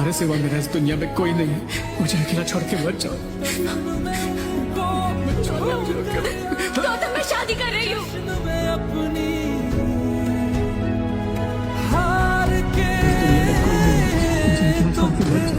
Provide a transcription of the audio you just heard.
तुम्हारे सिवा मेरा इस दुनिया में कोई नहीं है। मुझे अकेला छोड़ के मत जाओ। गौतम मैं शादी कर रही हूँ। मुझे अकेला छोड़ के मत जाओ।